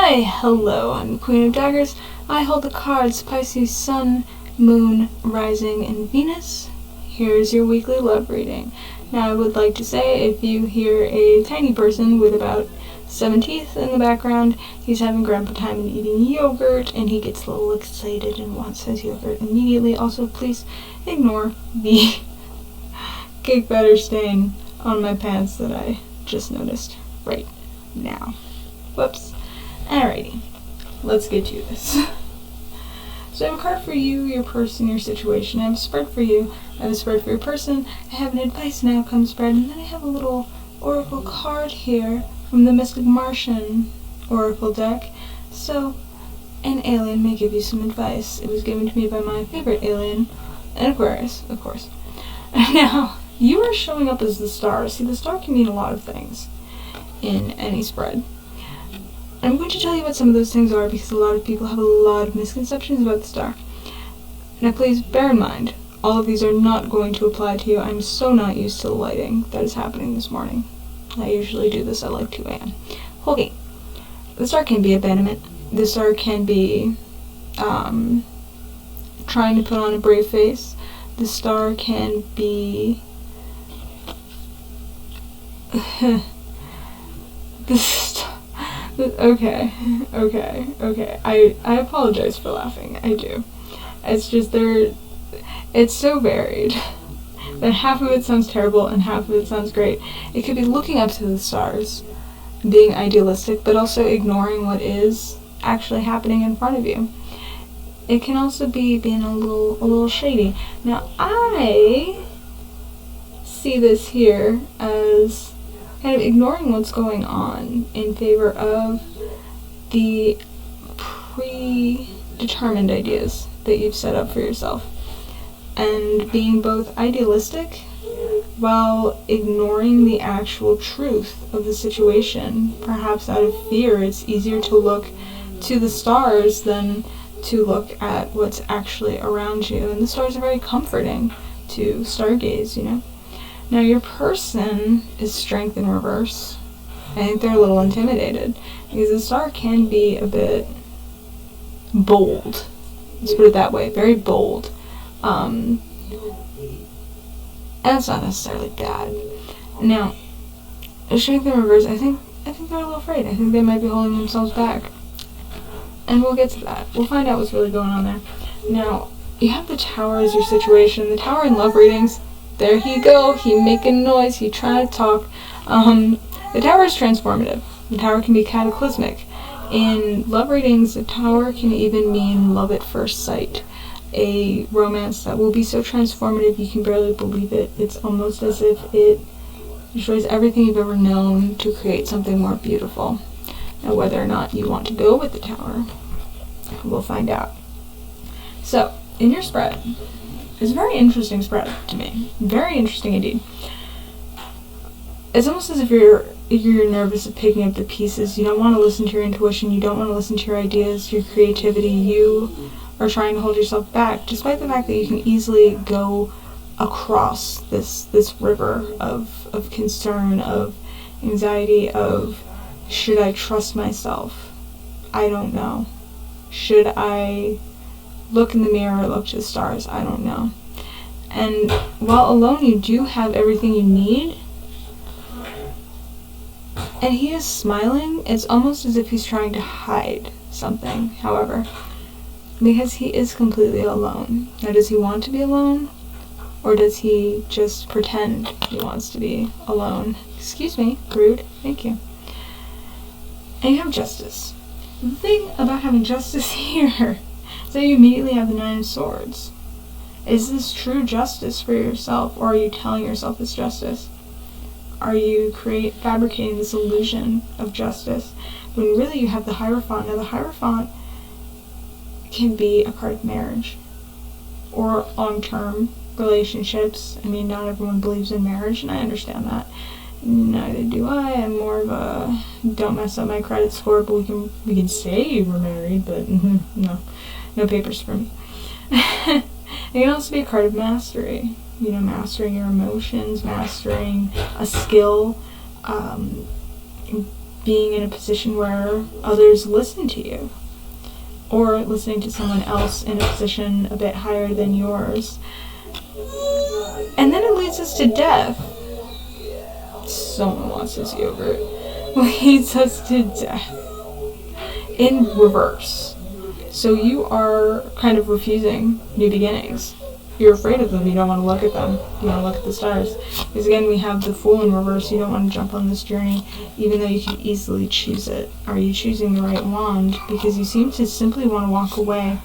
Hi, hello, I'm Queen of Daggers. I hold the cards Pisces, Sun, Moon, Rising, and Venus. Here's your weekly love reading. Now I would like to say, if you hear a tiny person with about 7 teeth in the background, he's having grandpa time and eating yogurt, and he gets a little excited and wants his yogurt immediately. Also, please ignore the cake batter stain on my pants that I just noticed right now. Whoops. Alrighty, let's get to this. So I have a card for you, your person, your situation. I have a spread for you, I have a spread for your person, I have an advice and outcome spread, and then I have a little oracle card here from the Mystic Martian Oracle deck. So, an alien may give you some advice. It was given to me by my favorite alien, an Aquarius, of course. Now, you are showing up as the star. See, the star can mean a lot of things in any spread. I'm going to tell you what some of those things are because a lot of people have a lot of misconceptions about the star. Now please bear in mind, all of these are not going to apply to you. I'm so not used to the lighting that is happening this morning. I usually do this at like 2 a.m. Okay, the star can be abandonment. The star can be trying to put on a brave face. The star can be Okay. I apologize for laughing. I do. It's just it's so varied that half of it sounds terrible and half of it sounds great. It could be looking up to the stars, being idealistic, but also ignoring what is actually happening in front of you. It can also be being a little shady. Now, I see this here as kind of ignoring what's going on in favor of the predetermined ideas that you've set up for yourself, and being both idealistic while ignoring the actual truth of the situation. Perhaps out of fear, it's easier to look to the stars than to look at what's actually around you, and the stars are very comforting to stargaze, you know. Now, your person is strength in reverse. I think they're a little intimidated because the star can be a bit bold. Let's put it that way, very bold. And it's not necessarily bad. Now, strength in reverse, I think they're a little afraid. I think they might be holding themselves back. And we'll get to that. We'll find out what's really going on there. Now, you have the Tower as your situation. The Tower in love readings, there he go, he making noise, he trying to talk. The Tower is transformative. The Tower can be cataclysmic. In love readings, the Tower can even mean love at first sight. A romance that will be so transformative you can barely believe it. It's almost as if it destroys everything you've ever known to create something more beautiful. Now, whether or not you want to go with the Tower, we'll find out. So, in your spread, it's a very interesting spread to me. Very interesting indeed. It's almost as if you're nervous of picking up the pieces. You don't want to listen to your intuition. You don't want to listen to your ideas, your creativity. You are trying to hold yourself back, despite the fact that you can easily go across this river of concern, of anxiety, of should I trust myself? I don't know. Should I look in the mirror or look to the stars? I don't know. And while alone, you do have everything you need. And he is smiling. It's almost as if he's trying to hide something, however, because he is completely alone. Now, does he want to be alone? Or does he just pretend he wants to be alone? Excuse me, rude. Thank you. And you have justice. The thing about having justice here is that you immediately have the 9 of Swords. Is this true justice for yourself, or are you telling yourself it's justice? Are you fabricating this illusion of justice when really you have the Hierophant? Now, the Hierophant can be a card of marriage or long-term relationships. I mean, not everyone believes in marriage, and I understand that. Neither do I. I'm more of a don't mess up my credit score, but we can say you were married, but no papers for me. It can also be a card of mastery. You know, mastering your emotions, mastering a skill, being in a position where others listen to you, or listening to someone else in a position a bit higher than yours. And then it leads us to death. Someone wants this yogurt. Leads us to death in reverse. So you are kind of refusing new beginnings. You're afraid of them. You don't want to look at them. You want to look at the stars. Because again, we have the Fool in reverse. You don't want to jump on this journey, even though you could easily choose it. Are you choosing the right wand? Because you seem to simply want to walk away,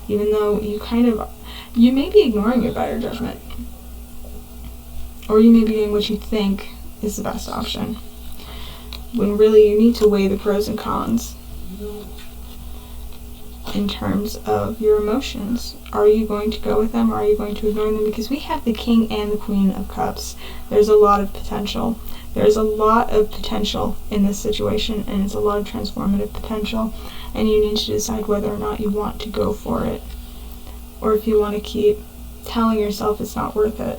even though you may be ignoring your better judgment. Or you may be doing what you think is the best option, when really you need to weigh the pros and cons in terms of your emotions. Are you going to go with them, or are you going to ignore them? Because we have the King and the Queen of Cups. There's a lot of potential. There's a lot of potential in this situation, and it's a lot of transformative potential, and you need to decide whether or not you want to go for it, or if you want to keep telling yourself it's not worth it.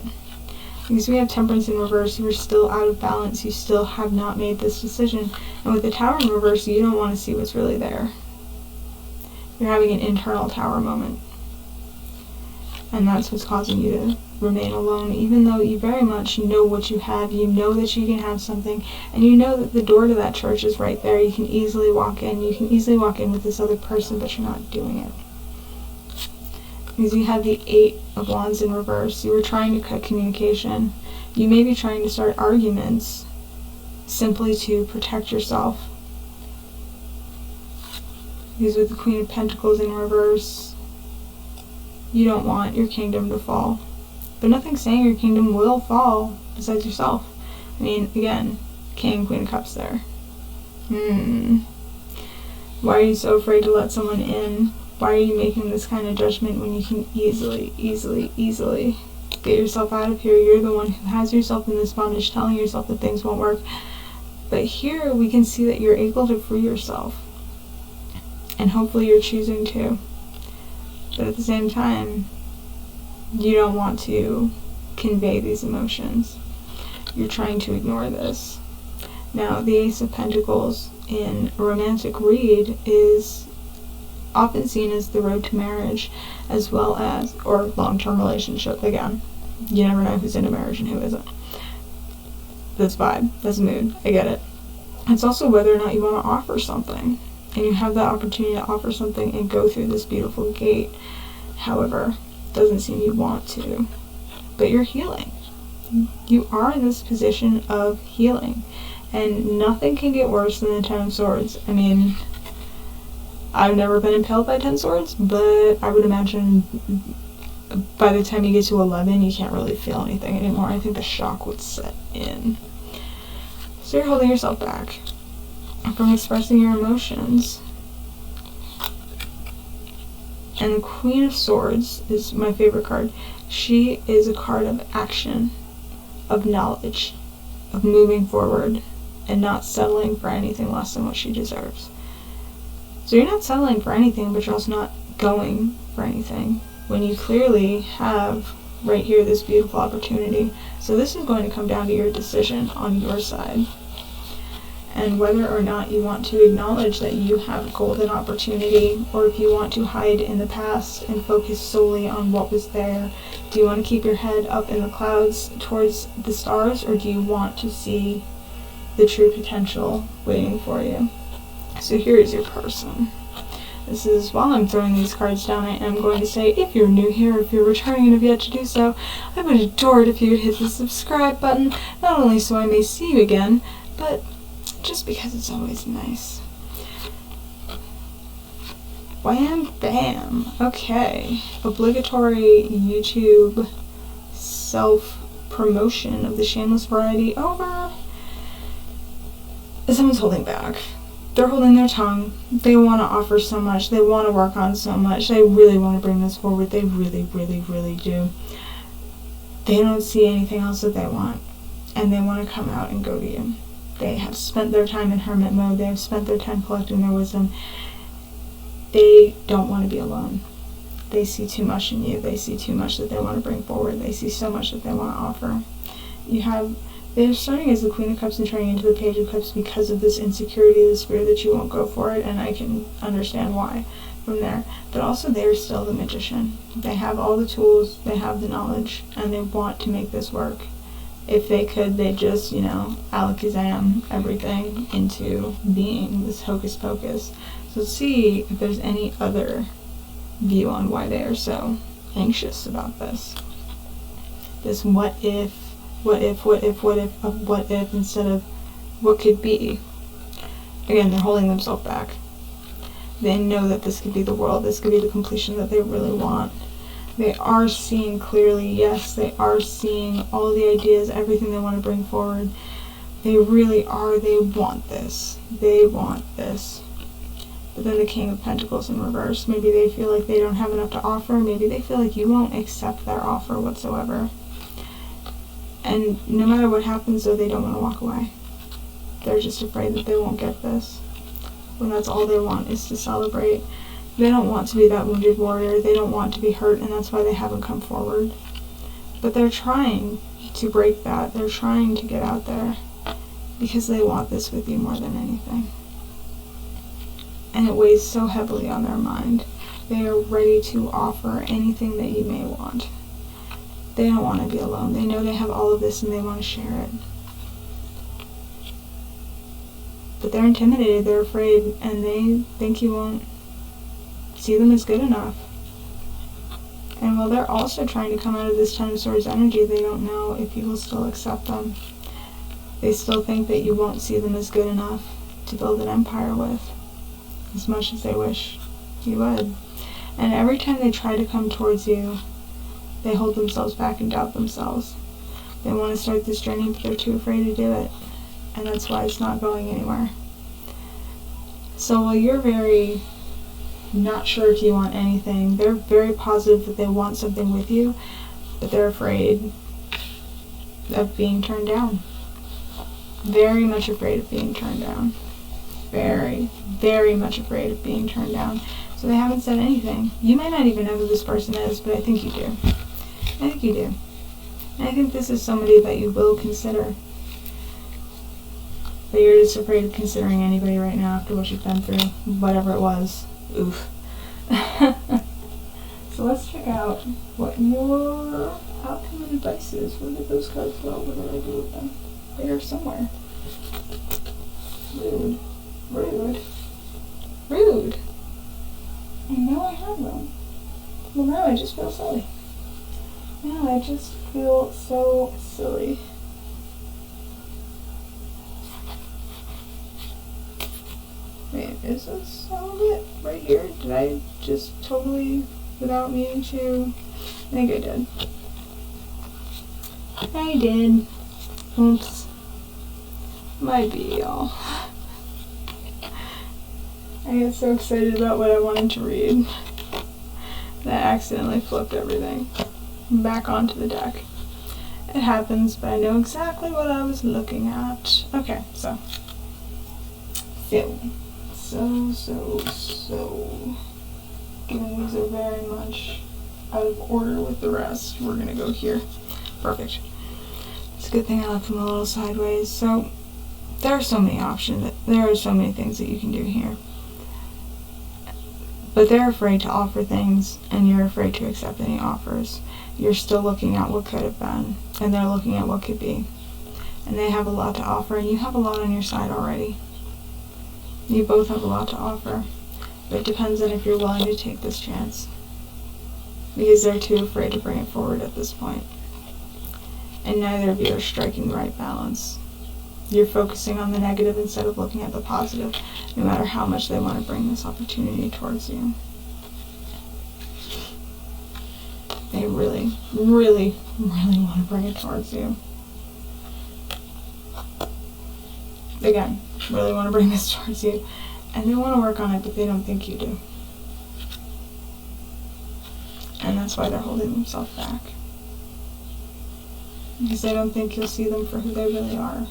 Because we have Temperance in reverse, you are still out of balance, you still have not made this decision. And with the Tower in reverse, you don't want to see what's really there. You're having an internal tower moment. And that's what's causing you to remain alone, even though you very much know what you have, you know that you can have something, and you know that the door to that church is right there. You can easily walk in. You can easily walk in with this other person, but you're not doing it. Because you have the 8 of Wands in reverse. You were trying to cut communication. You may be trying to start arguments simply to protect yourself. Because with the Queen of Pentacles in reverse, you don't want your kingdom to fall. But nothing's saying your kingdom will fall besides yourself. I mean, again, King, Queen of Cups there. Why are you so afraid to let someone in? Why are you making this kind of judgment when you can easily get yourself out of here? You're the one who has yourself in this bondage, telling yourself that things won't work. But here we can see that you're able to free yourself. And hopefully you're choosing to. But at the same time, you don't want to convey these emotions. You're trying to ignore this. Now, the Ace of Pentacles in a romantic read is often seen as the road to marriage, as well as, or long-term relationship. Again, you never know who's in a marriage and who isn't. That's vibe, that's mood, I get it. It's also whether or not you want to offer something, and you have the opportunity to offer something and go through this beautiful gate. However, doesn't seem you want to, but you're healing. You are in this position of healing, and nothing can get worse than the 10 of Swords. I mean, I've never been impaled by 10 swords, but I would imagine by the time you get to 11, you can't really feel anything anymore. I think the shock would set in. So you're holding yourself back from expressing your emotions. And the Queen of Swords is my favorite card. She is a card of action, of knowledge, of moving forward, and not settling for anything less than what she deserves. So you're not settling for anything, but you're also not going for anything, when you clearly have right here this beautiful opportunity. So this is going to come down to your decision on your side, and whether or not you want to acknowledge that you have a golden opportunity, or if you want to hide in the past and focus solely on what was there. Do you want to keep your head up in the clouds towards the stars, or do you want to see the true potential waiting for you? So here is your person. This is, while I'm throwing these cards down, I am going to say, if you're new here, if you're returning and have yet to do so, I would adore it if you would hit the subscribe button, not only so I may see you again, but just because it's always nice. Wham bam. Okay. Obligatory YouTube self-promotion of the shameless variety over. Someone's holding back. They're holding their tongue. They want to offer so much. They want to work on so much. They really want to bring this forward. They really, really, really do. They don't see anything else that they want. And they want to come out and go to you. They have spent their time in hermit mode. They have spent their time collecting their wisdom. They don't want to be alone. They see too much in you. They see too much that they want to bring forward. They see so much that they want to offer. You have They're starting as the Queen of Cups and turning into the Page of Cups because of this insecurity, this fear that you won't go for it, and I can understand why from there. But also they're still the Magician. They have all the tools, they have the knowledge, and they want to make this work. If they could, they'd just, you know, alakazam everything into being this hocus pocus. So let's see if there's any other view on why they are so anxious about this. This what if instead of what could be. Again, they're holding themselves back. They know that this could be the world, this could be the completion that they really want. They are seeing clearly, yes, they are seeing all the ideas, everything they want to bring forward. They really are, they want this. They want this. But then the King of Pentacles in reverse. Maybe they feel like they don't have enough to offer. Maybe they feel like you won't accept their offer whatsoever. And no matter what happens, though, they don't want to walk away. They're just afraid that they won't get this. When that's all they want is to celebrate. They don't want to be that wounded warrior. They don't want to be hurt, and that's why they haven't come forward. But they're trying to break that. They're trying to get out there because they want this with you more than anything. And it weighs so heavily on their mind. They are ready to offer anything that you may want. They don't want to be alone. They know they have all of this and they want to share it. But they're intimidated, they're afraid, and they think you won't see them as good enough. And while they're also trying to come out of this Ten of Swords energy, they don't know if you will still accept them. They still think that you won't see them as good enough to build an empire with, as much as they wish you would. And every time they try to come towards you, they hold themselves back and doubt themselves. They want to start this journey, but they're too afraid to do it. And that's why it's not going anywhere. So while you're very not sure if you want anything, they're very positive that they want something with you, but they're afraid of being turned down. Very much afraid of being turned down. Very, very much afraid of being turned down. So they haven't said anything. You may not even know who this person is, but I think you do. I think you do. And I think this is somebody that you will consider. But you're just afraid of considering anybody right now after what you've been through. Whatever it was. Oof. So let's check out what your outcome and advice is. Where did those cards go? What did I do with them? They are somewhere. Rude. Rude. Rude. I know I have them. Well, now I just feel silly. Now I just feel so silly. Wait, is this all of it right here? Did I just totally, without meaning to? I think I did. I did. Oops. Might be, y'all. I get so excited about what I wanted to read that I accidentally flipped everything back onto the deck. It happens, but I know exactly what I was looking at. Okay, so. Given these are very much out of order with the rest, we're gonna go here. Perfect. It's a good thing I left them a little sideways. So, there are so many options. There are so many things that you can do here. But they're afraid to offer things, and you're afraid to accept any offers. You're still looking at what could have been, and they're looking at what could be. And they have a lot to offer, and you have a lot on your side already. You both have a lot to offer, but it depends on if you're willing to take this chance. Because they're too afraid to bring it forward at this point. And neither of you are striking the right balance. You're focusing on the negative instead of looking at the positive, no matter how much they want to bring this opportunity towards you. They really, really, really want to bring it towards you. Again, really want to bring this towards you. And they want to work on it, but they don't think you do. And that's why they're holding themselves back. Because they don't think you'll see them for who they really are.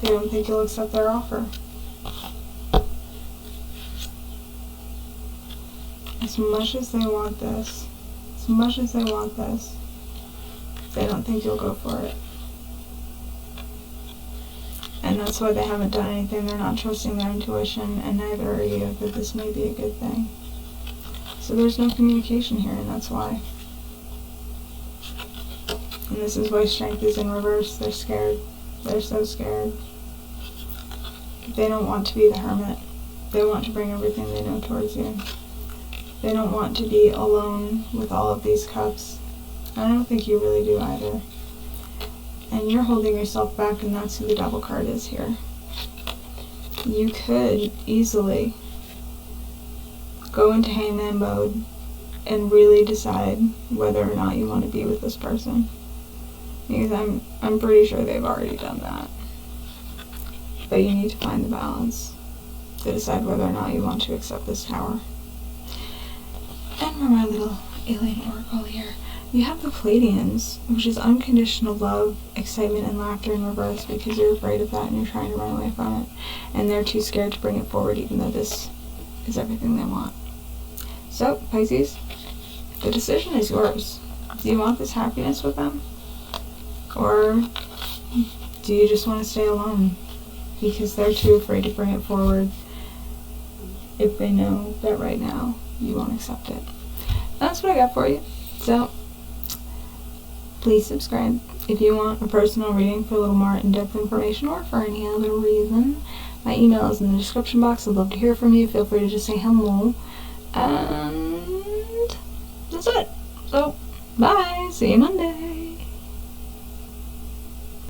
They don't think you'll accept their offer. As much as they want this, they don't think you'll go for it. And that's why they haven't done anything. They're not trusting their intuition, and neither are you, that this may be a good thing. So there's no communication here, and that's why. And this is why strength is in reverse. They're scared. They're so scared. They don't want to be the hermit. They want to bring everything they know towards you. They don't want to be alone with all of these cups. I don't think you really do either. And you're holding yourself back, and that's who the Devil card is here. You could easily go into hangman mode and really decide whether or not you want to be with this person. Because I'm pretty sure they've already done that. But you need to find the balance to decide whether or not you want to accept this tower. And for my little alien oracle here, you have the Pleiadians, which is unconditional love, excitement, and laughter in reverse, because you're afraid of that and you're trying to run away from it. And they're too scared to bring it forward, even though this is everything they want. So, Pisces, the decision is yours. Do you want this happiness with them? Or do you just want to stay alone? Because they're too afraid to bring it forward if they know that right now you won't accept it. That's what I got for you. So, please subscribe if you want a personal reading for a little more in-depth information or for any other reason. My email is in the description box. I'd love to hear from you. Feel free to just say hello. And that's it. So, bye. See you Monday.